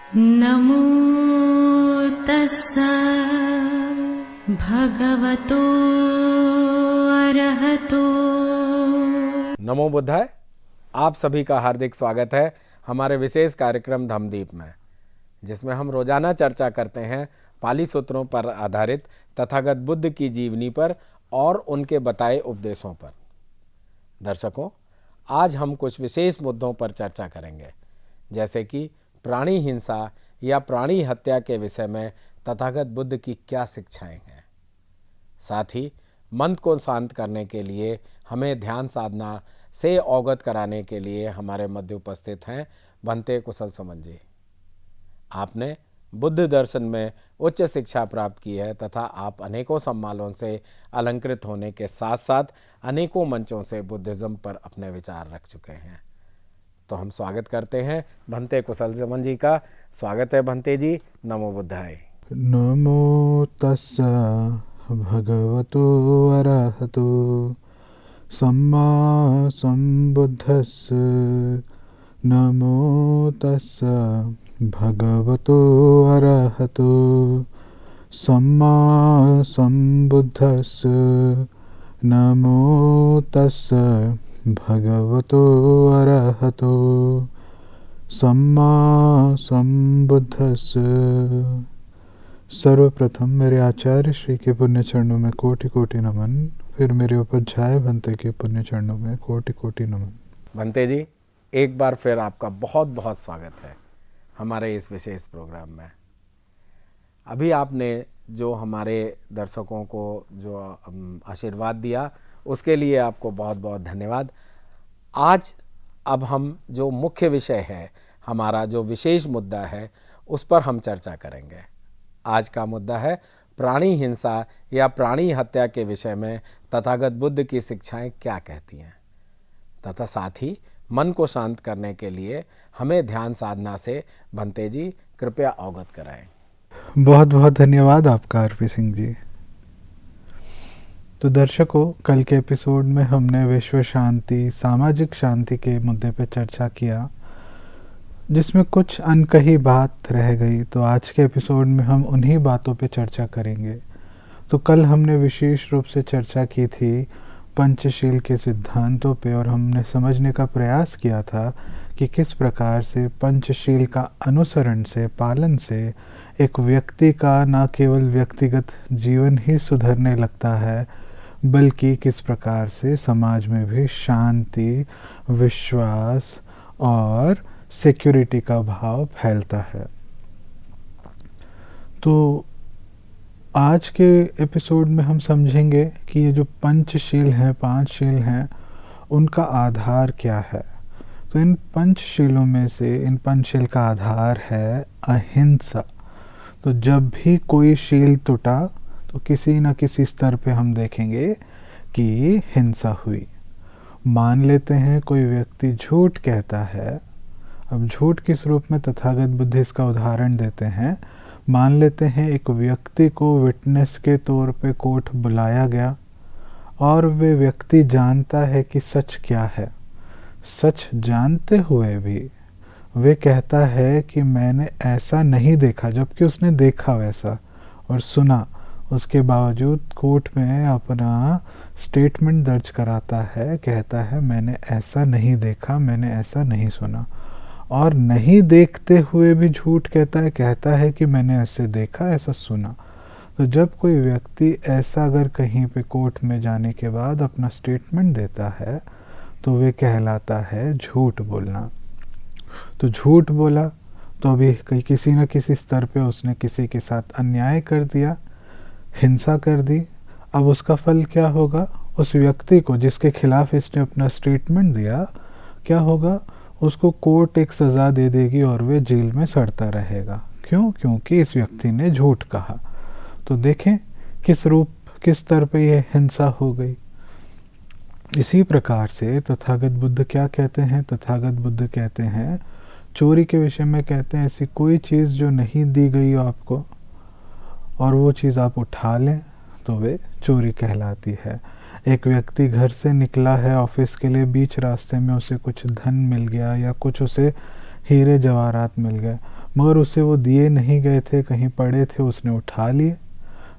नमो तस्सा भगवतो अरहतो। नमो बुद्धाय। आप सभी का हार्दिक स्वागत है हमारे विशेष कार्यक्रम धम्मदीप में, जिसमें हम रोजाना चर्चा करते हैं पाली सूत्रों पर आधारित तथागत बुद्ध की जीवनी पर और उनके बताए उपदेशों पर। दर्शकों, आज हम कुछ विशेष मुद्दों पर चर्चा करेंगे, जैसे कि प्राणी हिंसा या प्राणी हत्या के विषय में तथागत बुद्ध की क्या शिक्षाएं हैं। साथ ही मन को शांत करने के लिए हमें ध्यान साधना से अवगत कराने के लिए हमारे मध्य उपस्थित हैं भंते कुशल सुमन जी। आपने बुद्ध दर्शन में उच्च शिक्षा प्राप्त की है तथा आप अनेकों सम्मानों से अलंकृत होने के साथ साथ अनेकों मंचों से बुद्धिज्म पर अपने विचार रख चुके हैं। तो हम स्वागत करते हैं भंते कुशल सुमन जी का। स्वागत है भंते जी। नमो बुद्धाय। नमो तस्सा भगवतो अरहतो सम्मा सम्बुद्धस्स। नमो तस्सा भगवतो अरहतो सम्मा सम्बुद्धस्स। नमो तस्सा भगवतो अरहतो सम्मा सम्बुद्धस्स। सर्वप्रथम मेरे आचार्य श्री के पुण्य चरणों में कोटि कोटि नमन, फिर मेरे उपाध्याय भंते के पुण्य चरणों में कोटि कोटि नमन। भंते जी, एक बार फिर आपका बहुत बहुत स्वागत है हमारे इस विशेष प्रोग्राम में। अभी आपने जो हमारे दर्शकों को जो आशीर्वाद दिया, उसके लिए आपको बहुत बहुत धन्यवाद। आज अब हम जो मुख्य विषय है, हमारा जो विशेष मुद्दा है, उस पर हम चर्चा करेंगे। आज का मुद्दा है प्राणी हिंसा या प्राणी हत्या के विषय में तथागत बुद्ध की शिक्षाएं क्या कहती हैं, तथा साथ ही मन को शांत करने के लिए हमें ध्यान साधना से भंते जी कृपया अवगत कराएं। बहुत बहुत धन्यवाद आपका आरपी सिंह जी। तो दर्शकों, कल के एपिसोड में हमने विश्व शांति, सामाजिक शांति के मुद्दे पर चर्चा किया, जिसमें कुछ अनकही बात रह गई। तो आज के एपिसोड में हम उन्हीं बातों पे चर्चा करेंगे। तो कल हमने विशेष रूप से चर्चा की थी पंचशील के सिद्धांतों पे, और हमने समझने का प्रयास किया था कि किस प्रकार से पंचशील का अनुसरण से, पालन से एक व्यक्ति का न केवल व्यक्तिगत जीवन ही सुधरने लगता है, बल्कि किस प्रकार से समाज में भी शांति, विश्वास और सिक्योरिटी का भाव फैलता है। तो आज के एपिसोड में हम समझेंगे कि ये जो पंचशील हैं, 5 शील हैं, उनका आधार क्या है। तो इन पंचशीलों में से, इन पंचशील का आधार है अहिंसा। तो जब भी कोई शील टूटा तो किसी न किसी स्तर पे हम देखेंगे कि हिंसा हुई। मान लेते हैं कोई व्यक्ति झूठ कहता है। अब झूठ किस रूप में, तथागत बुद्ध इसका उदाहरण देते हैं। मान लेते हैं एक व्यक्ति को विटनेस के तौर पे कोर्ट बुलाया गया, और वे व्यक्ति जानता है कि सच क्या है। सच जानते हुए भी वे कहता है कि मैंने ऐसा नहीं देखा, जबकि उसने देखा वैसा और सुना। उसके बावजूद कोर्ट में अपना स्टेटमेंट दर्ज कराता है, कहता है मैंने ऐसा नहीं देखा, मैंने ऐसा नहीं सुना। और नहीं देखते हुए भी झूठ कहता है कि मैंने ऐसे देखा, ऐसा सुना। तो जब कोई व्यक्ति ऐसा अगर कहीं पे कोर्ट में जाने के बाद अपना स्टेटमेंट देता है, तो वे कहलाता है झूठ बोलना। तो झूठ बोला तो अभी किसी न किसी स्तर पे उसने किसी के साथ अन्याय कर दिया, हिंसा कर दी। अब उसका फल क्या होगा? उस व्यक्ति को जिसके खिलाफ इसने अपना स्टेटमेंट दिया, क्या होगा? उसको कोर्ट एक सज़ा दे देगी और वे जेल में सड़ता रहेगा। क्यों? क्योंकि इस व्यक्ति ने झूठ कहा। तो देखें किस रूप, किस स्तर पे यह हिंसा हो गई। इसी प्रकार से तथागत बुद्ध क्या कहते हैं? तथागत बुद्ध कहते हैं, चोरी के विषय में कहते हैं, ऐसी कोई चीज़ जो नहीं दी गई हो आपको और वो चीज़ आप उठा लें, तो वे चोरी कहलाती है। एक व्यक्ति घर से निकला है ऑफिस के लिए, बीच रास्ते में उसे कुछ धन मिल गया या कुछ उसे हीरे जवाहरात मिल गए, मगर उसे वो दिए नहीं गए थे, कहीं पड़े थे, उसने उठा लिए,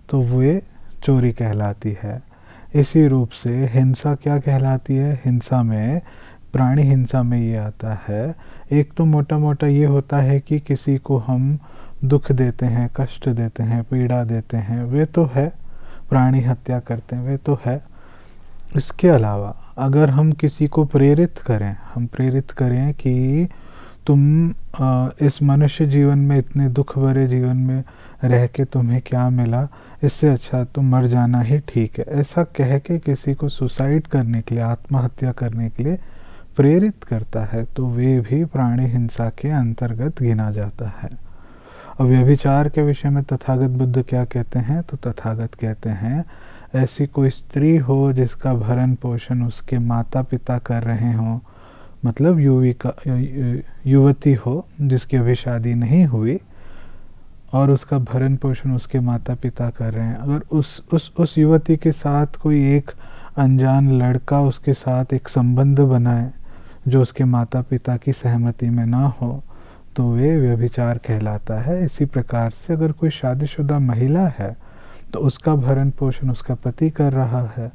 तो वे चोरी कहलाती है। इसी रूप से हिंसा क्या कहलाती है? हिंसा में, प्राणी हिंसा में ये आता है, एक तो मोटा मोटा ये होता है कि किसी को हम दुख देते हैं, कष्ट देते हैं, पीड़ा देते हैं, वे तो है, प्राणी हत्या करते हैं, वे तो है। इसके अलावा अगर हम किसी को प्रेरित करें, हम प्रेरित करें कि तुम इस मनुष्य जीवन में, इतने दुख भरे जीवन में रह के तुम्हें क्या मिला, इससे अच्छा तुम मर जाना ही ठीक है, ऐसा कह के किसी को सुसाइड करने के लिए, आत्महत्या करने के लिए प्रेरित करता है, तो वे भी प्राणी हिंसा के अंतर्गत गिना जाता है। अब व्यभिचार के विषय में तथागत बुद्ध क्या कहते हैं? तो तथागत कहते हैं, ऐसी कोई स्त्री हो जिसका भरण पोषण उसके माता पिता कर रहे हों, मतलब युवती हो जिसकी अभी शादी नहीं हुई और उसका भरण पोषण उसके माता पिता कर रहे हैं, अगर उस युवती के साथ कोई एक अनजान लड़का उसके साथ एक संबंध बनाए जो उसके माता पिता की सहमति में ना हो, तो वे व्यभिचार कहलाता है। इसी प्रकार से अगर कोई शादीशुदा महिला है तो उसका भरण पोषण उसका पति कर रहा है,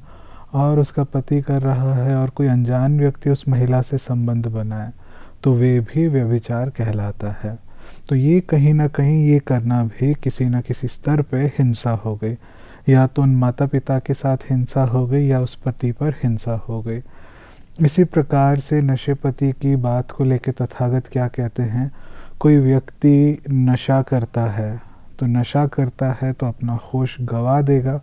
और उसका पति कर रहा है और कोई अनजान व्यक्ति उस महिला से संबंध बनाए, तो वे भी व्यभिचार कहलाता है। तो ये कहीं ना कहीं ये करना भी किसी न किसी स्तर पे हिंसा हो गई, या तो उन माता पिता के साथ हिंसा हो गई या उस पति पर हिंसा हो गई। इसी प्रकार से नशेपति की बात को लेकर तथागत क्या कहते हैं? कोई व्यक्ति नशा करता है, तो नशा करता है तो अपना होश गंवा देगा।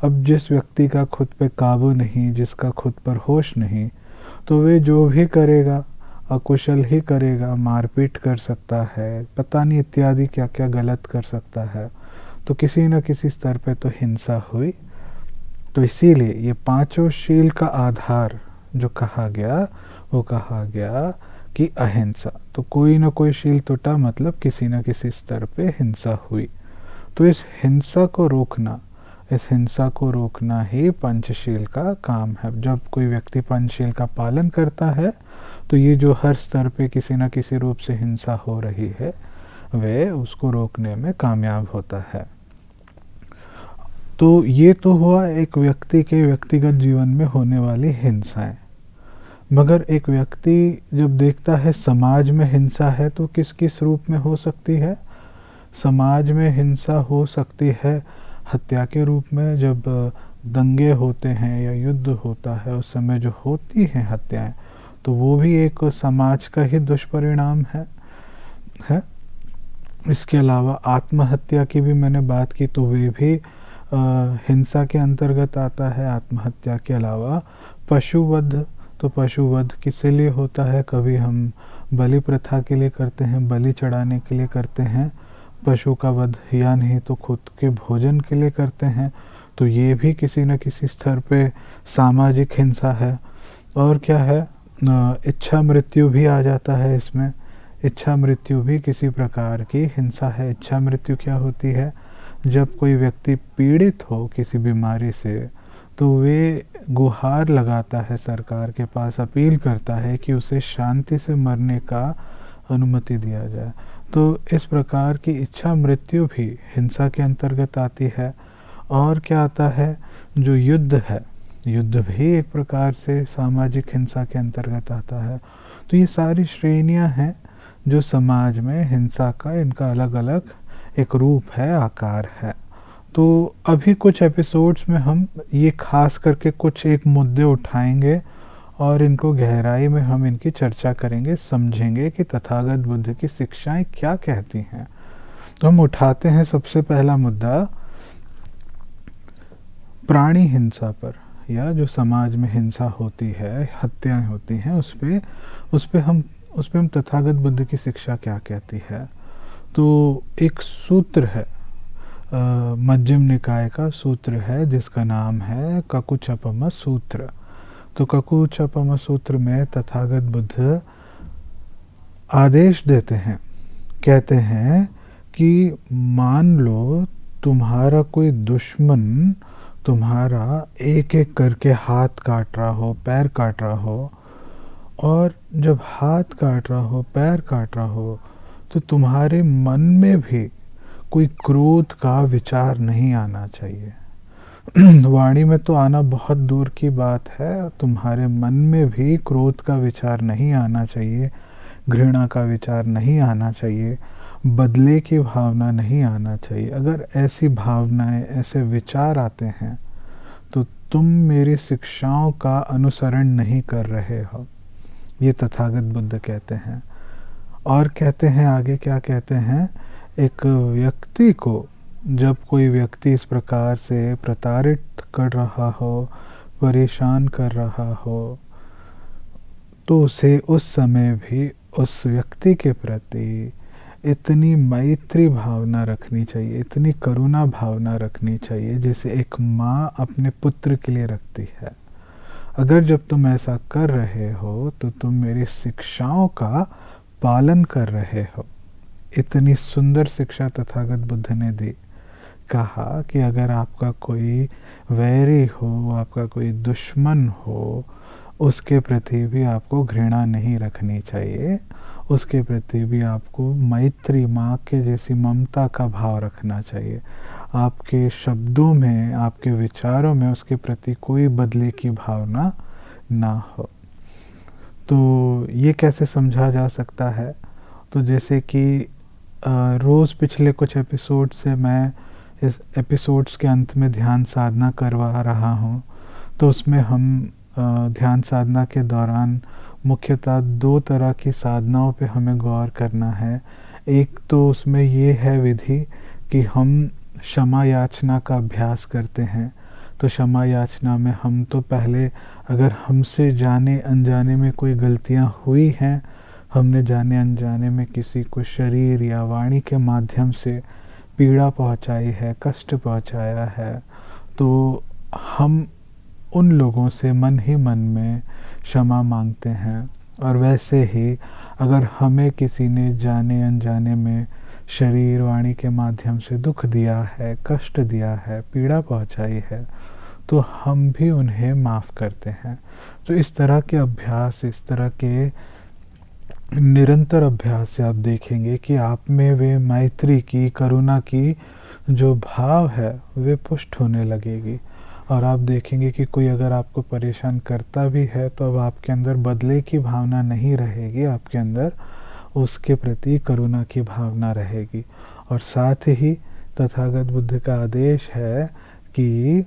अब जिस व्यक्ति का खुद पे काबू नहीं, जिसका खुद पर होश नहीं, तो वे जो भी करेगा अकुशल ही करेगा, मारपीट कर सकता है, पता नहीं इत्यादि क्या क्या गलत कर सकता है। तो किसी न किसी स्तर पे तो हिंसा हुई। तो इसीलिए ये पांचों शील का आधार जो कहा गया, वो कहा गया कि अहिंसा। तो कोई ना कोई शील टूटा, मतलब किसी न किसी स्तर पे हिंसा हुई। तो इस हिंसा को रोकना, इस हिंसा को रोकना ही पंचशील का काम है। जब कोई व्यक्ति पंचशील का पालन करता है, तो ये जो हर स्तर पे किसी न किसी रूप से हिंसा हो रही है, वे उसको रोकने में कामयाब होता है। तो ये तो हुआ एक व्यक्ति के व्यक्तिगत जीवन में होने वाली हिंसाएं। मगर एक व्यक्ति जब देखता है समाज में हिंसा है, तो किस किस रूप में हो सकती है? समाज में हिंसा हो सकती है हत्या के रूप में। जब दंगे होते हैं या युद्ध होता है, उस समय जो होती हैं हत्याएं, तो वो भी एक समाज का ही दुष्परिणाम है। इसके अलावा आत्महत्या की भी मैंने बात की, तो वे भी हिंसा के अंतर्गत आता है। आत्महत्या के अलावा पशुवध, तो पशुवध किस लिए होता है? कभी हम बलि प्रथा के लिए करते हैं, बलि चढ़ाने के लिए करते हैं पशु का वध, या नहीं तो खुद के भोजन के लिए करते हैं। तो ये भी किसी न किसी स्तर पे सामाजिक हिंसा है। और क्या है? इच्छा मृत्यु भी आ जाता है इसमें। इच्छा मृत्यु भी किसी प्रकार की हिंसा है। इच्छा मृत्यु क्या होती है? जब कोई व्यक्ति पीड़ित हो किसी बीमारी से, तो वे गुहार लगाता है सरकार के पास, अपील करता है कि उसे शांति से मरने का अनुमति दिया जाए। तो इस प्रकार की इच्छा मृत्यु भी हिंसा के अंतर्गत आती है। और क्या आता है? जो युद्ध है, युद्ध भी एक प्रकार से सामाजिक हिंसा के अंतर्गत आता है। तो ये सारी श्रेणियां हैं जो समाज में हिंसा का, इनका अलग अलग एक रूप है, आकार है। तो अभी कुछ एपिसोड्स में हम ये खास करके कुछ एक मुद्दे उठाएंगे और इनको गहराई में हम इनकी चर्चा करेंगे, समझेंगे कि तथागत बुद्ध की शिक्षाएं क्या कहती हैं। तो हम उठाते हैं सबसे पहला मुद्दा प्राणी हिंसा पर, या जो समाज में हिंसा होती है, हत्याएं होती हैं, उस पे हम तथागत बुद्ध की शिक्षा क्या कहती है। तो एक सूत्र है, मध्यम निकाय का सूत्र है जिसका नाम है ककुचपम सूत्र। तो ककुचपम सूत्र में तथागत बुद्ध आदेश देते हैं, कहते हैं कि मान लो तुम्हारा कोई दुश्मन तुम्हारा एक एक करके हाथ काट रहा हो, पैर काट रहा हो, और जब हाथ काट रहा हो, पैर काट रहा हो, तो तुम्हारे मन में भी कोई क्रोध का विचार नहीं आना चाहिए। वाणी में तो आना बहुत दूर की बात है, तुम्हारे मन में भी क्रोध का विचार नहीं आना चाहिए, घृणा का विचार नहीं आना चाहिए, बदले की भावना नहीं आना चाहिए। अगर ऐसी भावनाएं, ऐसे विचार आते हैं तो तुम मेरी शिक्षाओं का अनुसरण नहीं कर रहे हो, ये तथागत बुद्ध कहते हैं। और कहते हैं आगे, क्या कहते हैं, एक व्यक्ति को, जब कोई व्यक्ति इस प्रकार से प्रताड़ित कर रहा हो, परेशान कर रहा हो, तो उसे उस समय भी उस व्यक्ति के प्रति इतनी मैत्री भावना रखनी चाहिए, इतनी करुणा भावना रखनी चाहिए जैसे एक माँ अपने पुत्र के लिए रखती है। अगर जब तुम ऐसा कर रहे हो तो तुम मेरी शिक्षाओं का पालन कर रहे हो। इतनी सुंदर शिक्षा तथागत बुद्ध ने दी। कहा कि अगर आपका कोई वैरी हो, आपका कोई दुश्मन हो, उसके प्रति भी आपको घृणा नहीं रखनी चाहिए, उसके प्रति भी आपको मैत्री, माँ के जैसी ममता का भाव रखना चाहिए। आपके शब्दों में, आपके विचारों में उसके प्रति कोई बदले की भावना ना हो। तो ये कैसे समझा जा सकता है? तो जैसे कि रोज़ पिछले कुछ एपिसोड से मैं इस एपिसोड्स के अंत में ध्यान साधना करवा रहा हूँ। तो उसमें हम ध्यान साधना के दौरान मुख्यतः 2 तरह की साधनाओं पे हमें गौर करना है। एक तो उसमें ये है विधि कि हम क्षमा याचना का अभ्यास करते हैं। तो क्षमा याचना में हम तो पहले, अगर हमसे जाने अनजाने में कोई गलतियाँ हुई हैं, हमने जाने अनजाने में किसी को शरीर या वाणी के माध्यम से पीड़ा पहुंचाई है, कष्ट पहुंचाया है, तो हम उन लोगों से मन ही मन में क्षमा मांगते हैं। और वैसे ही अगर हमें किसी ने जाने अनजाने में शरीर वाणी के माध्यम से दुख दिया है, कष्ट दिया है, पीड़ा पहुंचाई है, तो हम भी उन्हें माफ़ करते हैं। तो इस तरह के अभ्यास, इस तरह के निरंतर अभ्यास से आप देखेंगे कि आप में वे मैत्री की, करुणा की जो भाव है वे पुष्ट होने लगेगी। और आप देखेंगे कि कोई अगर आपको परेशान करता भी है तो अब आपके अंदर बदले की भावना नहीं रहेगी, आपके अंदर उसके प्रति करुणा की भावना रहेगी। और साथ ही तथागत बुद्ध का आदेश है कि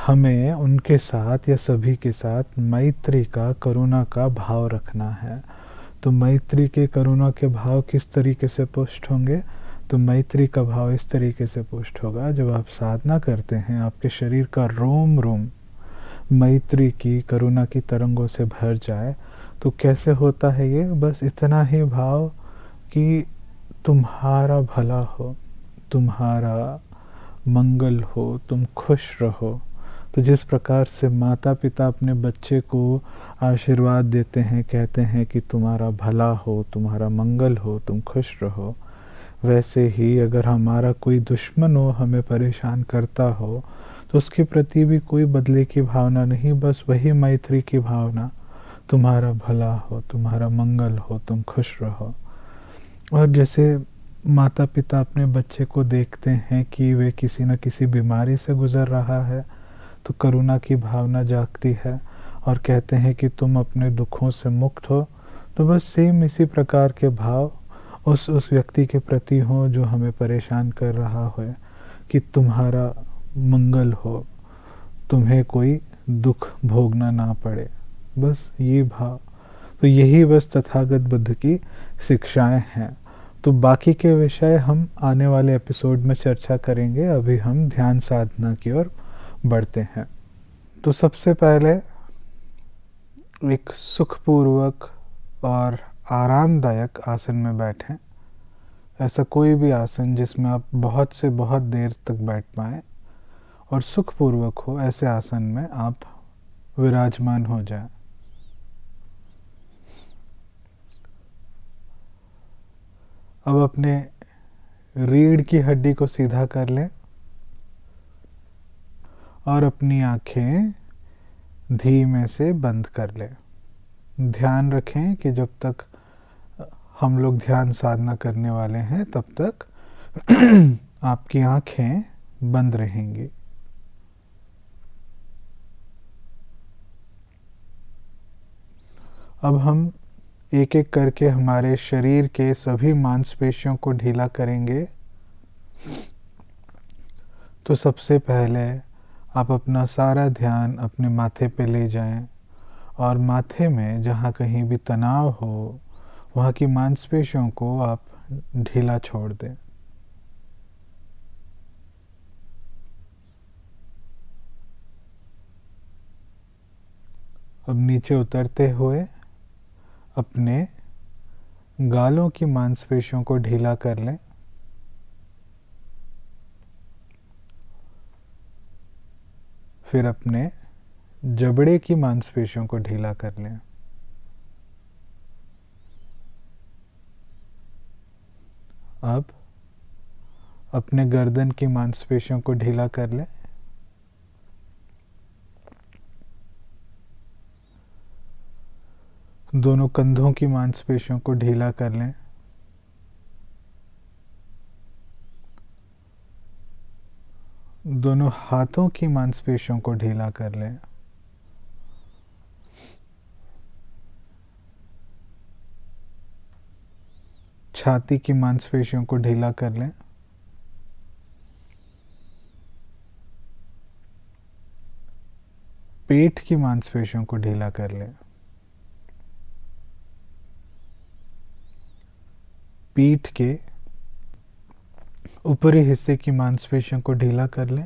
हमें उनके साथ या सभी के साथ मैत्री का, करुणा का भाव रखना है। तो मैत्री के, करुणा के भाव किस तरीके से पुष्ट होंगे? तो मैत्री का भाव इस तरीके से पुष्ट होगा, जब आप साधना करते हैं आपके शरीर का रोम रोम मैत्री की, करुणा की तरंगों से भर जाए। तो कैसे होता है ये? बस इतना ही भाव कि तुम्हारा भला हो, तुम्हारा मंगल हो, तुम खुश रहो। तो जिस प्रकार से माता पिता अपने बच्चे को आशीर्वाद देते हैं, कहते हैं कि तुम्हारा भला हो, तुम्हारा मंगल हो, तुम खुश रहो, वैसे ही अगर हमारा कोई दुश्मन हो, हमें परेशान करता हो, तो उसके प्रति भी कोई बदले की भावना नहीं, बस वही मैत्री की भावना, तुम्हारा भला हो, तुम्हारा मंगल हो, तुम खुश रहो। और जैसे माता पिता अपने बच्चे को देखते हैं कि वे किसी न किसी बीमारी से गुजर रहा है, तो करुणा की भावना जागती है और कहते हैं कि तुम अपने दुखों से मुक्त हो। तो बस सेम इसी प्रकार के भाव उस व्यक्ति के प्रति हो जो हमें परेशान कर रहा हो, कि तुम्हारा मंगल हो, तुम्हें कोई दुख भोगना ना पड़े, बस ये भाव। तो यही बस तथागत बुद्ध की शिक्षाएं हैं। तो बाकी के विषय हम आने वाले एपिसोड में चर्चा करेंगे। अभी हम ध्यान साधना की ओर बढ़ते हैं। तो सबसे पहले एक सुखपूर्वक और आरामदायक आसन में बैठें। ऐसा कोई भी आसन जिसमें आप बहुत से बहुत देर तक बैठ पाएं और सुखपूर्वक हो, ऐसे आसन में आप विराजमान हो जाएं। अब अपने रीढ़ की हड्डी को सीधा कर लें और अपनी आंखें धीमे से बंद कर लें। ध्यान रखें कि जब तक हम लोग ध्यान साधना करने वाले हैं, तब तक आपकी आंखें बंद रहेंगी। अब हम एक एक करके हमारे शरीर के सभी मांसपेशियों को ढीला करेंगे। तो सबसे पहले आप अपना सारा ध्यान अपने माथे पे ले जाएं और माथे में जहाँ कहीं भी तनाव हो वहाँ की मांसपेशियों को आप ढीला छोड़ दें। अब नीचे उतरते हुए अपने गालों की मांसपेशियों को ढीला कर लें। फिर अपने जबड़े की मांसपेशियों को ढीला कर लें। अब अपने गर्दन की मांसपेशियों को ढीला कर लें। दोनों कंधों की मांसपेशियों को ढीला कर लें। दोनों हाथों की मांसपेशियों को ढीला कर लें। छाती की मांसपेशियों को ढीला कर लें। पेट की मांसपेशियों को ढीला कर लें। पीठ के ऊपरी हिस्से की मांसपेशियों को ढीला कर लें।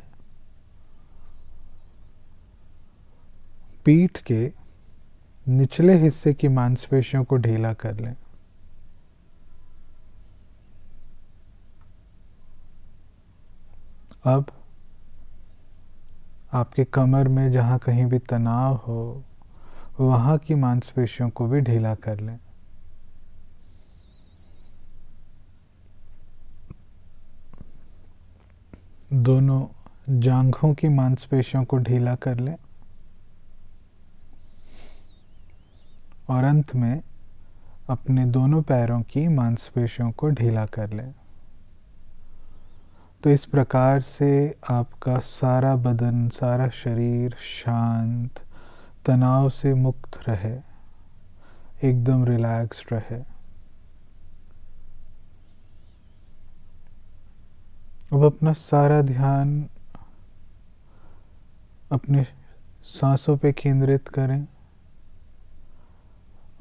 पीठ के निचले हिस्से की मांसपेशियों को ढीला कर लें। अब आपके कमर में जहाँ कहीं भी तनाव हो वहाँ की मांसपेशियों को भी ढीला कर लें। दोनों जांघों की मांसपेशियों को ढीला कर लें और अंत में अपने दोनों पैरों की मांसपेशियों को ढीला कर लें। तो इस प्रकार से आपका सारा बदन, सारा शरीर शांत, तनाव से मुक्त रहे, एकदम रिलैक्स्ड रहे। अब अपना सारा ध्यान अपने सांसों पे केंद्रित करें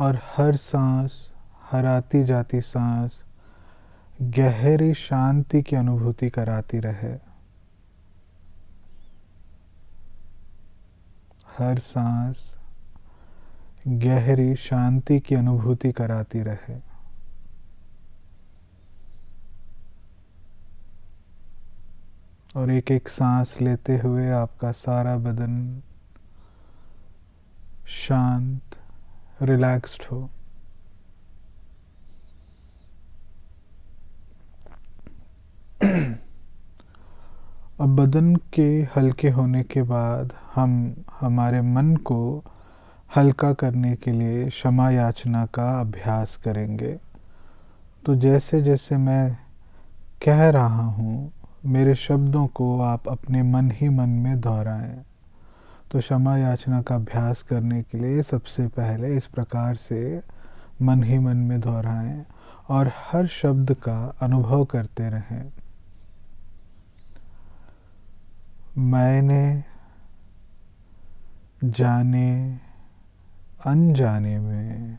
और हर सांस, हर आती जाती सांस गहरी शांति की अनुभूति कराती रहे। हर सांस गहरी शांति की अनुभूति कराती रहे। और एक एक सांस लेते हुए आपका सारा बदन शांत, रिलैक्स्ड हो। अब बदन के हल्के होने के बाद हम हमारे मन को हल्का करने के लिए क्षमा याचना का अभ्यास करेंगे। तो जैसे जैसे मैं कह रहा हूँ, मेरे शब्दों को आप अपने मन ही मन में दोहराएं। तो क्षमा याचना का अभ्यास करने के लिए सबसे पहले इस प्रकार से मन ही मन में दोहराएं और हर शब्द का अनुभव करते रहें। मैंने जाने अनजाने में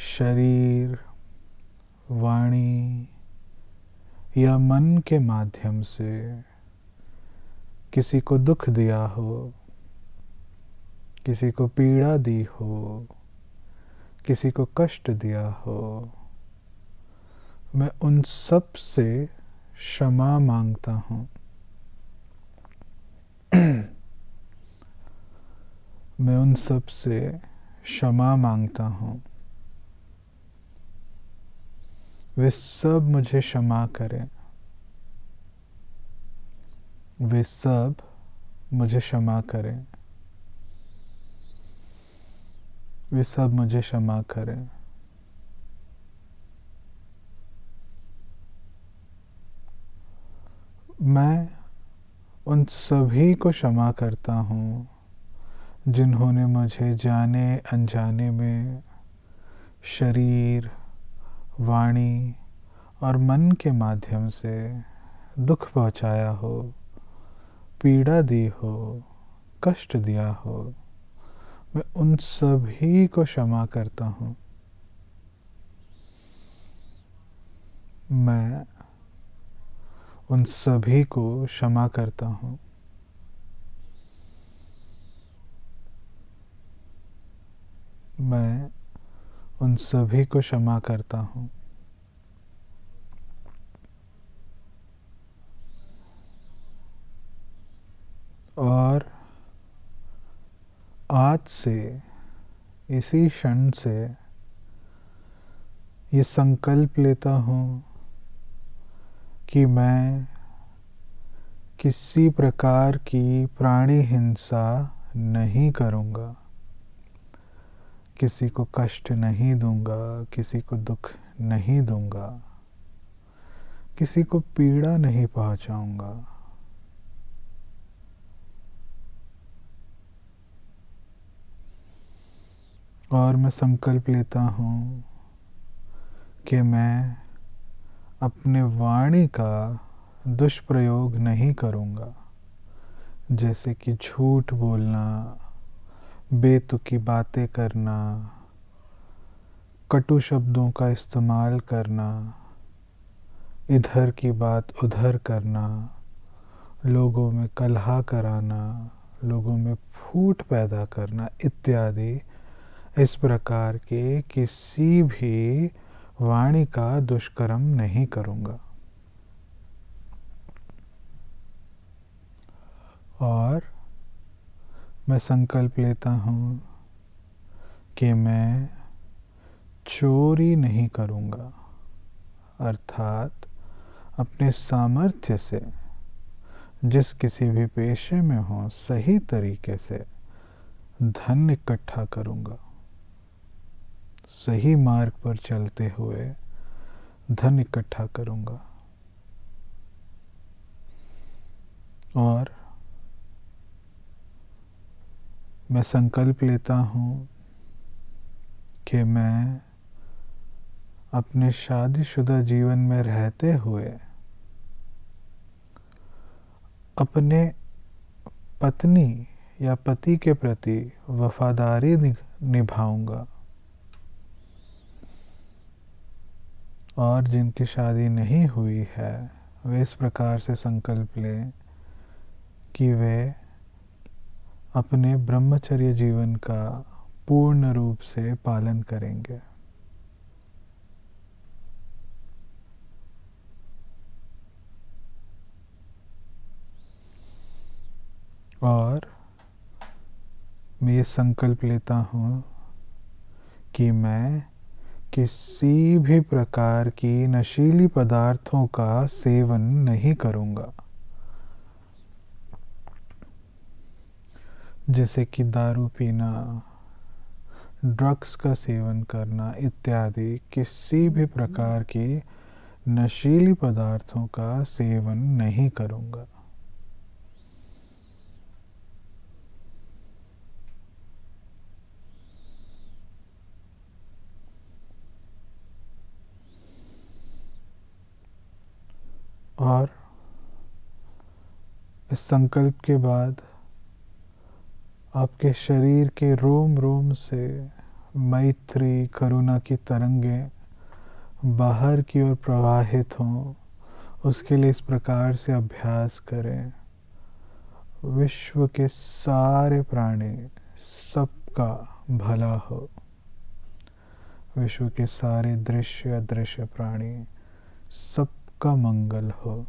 शरीर, वाणी या मन के माध्यम से किसी को दुख दिया हो, किसी को पीड़ा दी हो, किसी को कष्ट दिया हो, मैं उन सब से क्षमा मांगता हूँ। मैं उन सब से क्षमा मांगता हूँ। वे सब मुझे क्षमा करें। वे सब मुझे क्षमा करें। वे सब मुझे क्षमा करें। मैं उन सभी को क्षमा करता हूँ जिन्होंने मुझे जाने अनजाने में शरीर, वाणी और मन के माध्यम से दुख पहुँचाया हो, पीड़ा दी हो, कष्ट दिया हो। मैं उन सभी को क्षमा करता हूँ। मैं उन सभी को क्षमा करता हूँ। मैं उन सभी को क्षमा करता हूँ। और आज से, इसी क्षण से ये संकल्प लेता हूँ कि मैं किसी प्रकार की प्राणी हिंसा नहीं करूँगा, किसी को कष्ट नहीं दूंगा, किसी को दुख नहीं दूंगा, किसी को पीड़ा नहीं पहुंचाऊंगा। और मैं संकल्प लेता हूँ कि मैं अपने वाणी का दुष्प्रयोग नहीं करूँगा, जैसे कि झूठ बोलना, बेतुकी बातें करना, कटु शब्दों का इस्तेमाल करना, इधर की बात उधर करना, लोगों में कलह कराना, लोगों में फूट पैदा करना इत्यादि इस प्रकार के किसी भी वाणी का दुष्कर्म नहीं करूँगा। और मैं संकल्प लेता हूँ कि मैं चोरी नहीं करूँगा, अर्थात अपने सामर्थ्य से जिस किसी भी पेशे में हो सही तरीके से धन इकट्ठा करूँगा, सही मार्ग पर चलते हुए धन इकट्ठा करूँगा। और मैं संकल्प लेता हूँ कि मैं अपने शादीशुदा जीवन में रहते हुए अपने पत्नी या पति के प्रति वफादारी निभाऊंगा। और जिनकी शादी नहीं हुई है वे इस प्रकार से संकल्प लें कि वे अपने ब्रह्मचर्य जीवन का पूर्ण रूप से पालन करेंगे। और मैं ये संकल्प लेता हूँ कि मैं किसी भी प्रकार की नशीली पदार्थों का सेवन नहीं करूँगा, जैसे कि दारू पीना, ड्रग्स का सेवन करना इत्यादि किसी भी प्रकार की नशीली पदार्थों का सेवन नहीं करूँगा। और इस संकल्प के बाद आपके शरीर के रोम रोम से मैत्री करुणा की तरंगें बाहर की ओर प्रवाहित हों, उसके लिए इस प्रकार से अभ्यास करें। विश्व के सारे प्राणी सबका भला हो, विश्व के सारे दृश्य अदृश्य प्राणी सबका मंगल हो,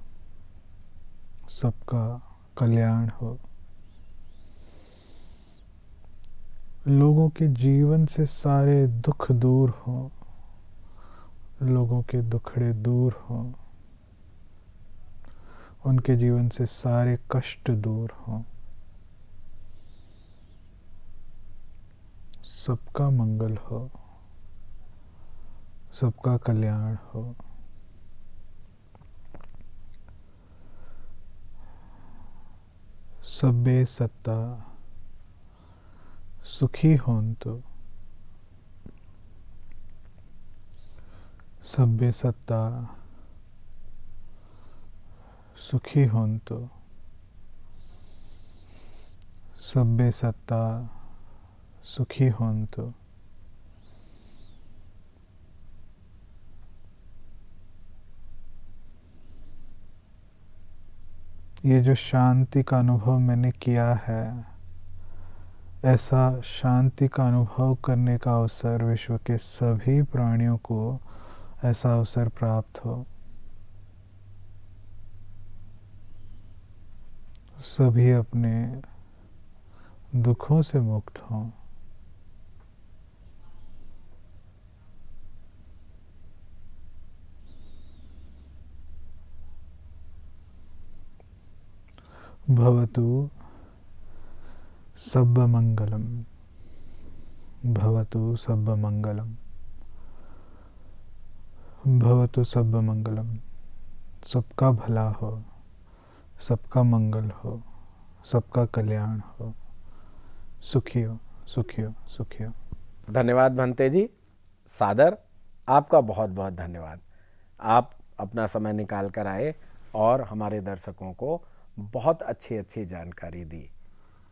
सबका कल्याण हो, लोगों के जीवन से सारे दुख दूर हों, लोगों के दुखड़े दूर हों, उनके जीवन से सारे कष्ट दूर हों, सबका मंगल हो, सबका कल्याण हो। सब्बे सत्ता सुखी होन्तु। सब्बे सत्ता सुखी होन्तु। सब्बे सत्ता सुखी होन्तु। ये जो शांति का अनुभव मैंने किया है, ऐसा शांति का अनुभव करने का अवसर विश्व के सभी प्राणियों को ऐसा अवसर प्राप्त हो। सभी अपने दुखों से मुक्त हों। भवतु सब्बमंगलम। भवतु सब्बमंगलम। भवतु सब्बमंगलम। सबका भला हो, सबका मंगल हो, सबका कल्याण हो। सुखी हो, सुखी हो, सुखी हो। धन्यवाद भंते जी, सादर आपका बहुत बहुत धन्यवाद। आप अपना समय निकाल कर आए और हमारे दर्शकों को बहुत अच्छी अच्छी जानकारी दी।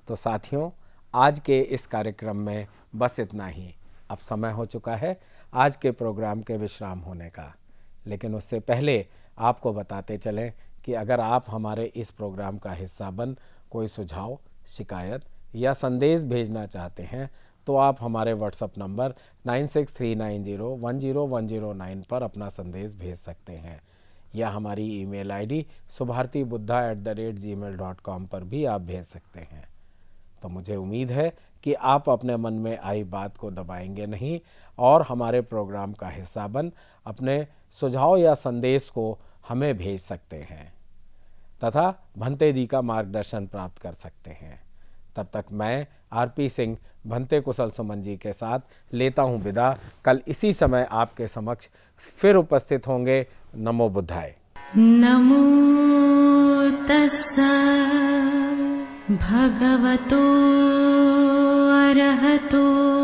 तो साथियों, आज के इस कार्यक्रम में बस इतना ही। अब समय हो चुका है आज के प्रोग्राम के विश्राम होने का, लेकिन उससे पहले आपको बताते चलें कि अगर आप हमारे इस प्रोग्राम का हिस्सा बन कोई सुझाव, शिकायत या संदेश भेजना चाहते हैं तो आप हमारे व्हाट्सएप नंबर 9639010109 पर अपना संदेश भेज सकते हैं, या हमारी ईमेल आईडी subhartibuddha@gmail.com पर भी आप भेज सकते हैं। तो मुझे उम्मीद है कि आप अपने मन में आई बात को दबाएंगे नहीं और हमारे प्रोग्राम का हिस्सा बन अपने सुझाव या संदेश को हमें भेज सकते हैं तथा भंते जी का मार्गदर्शन प्राप्त कर सकते हैं। तब तक मैं आरपी सिंह भंते कुशल सुमन जी के साथ लेता हूँ विदा। कल इसी समय आपके समक्ष फिर उपस्थित होंगे। नमो बुद्धाय। नमो तस्सा भगवतो अरहतो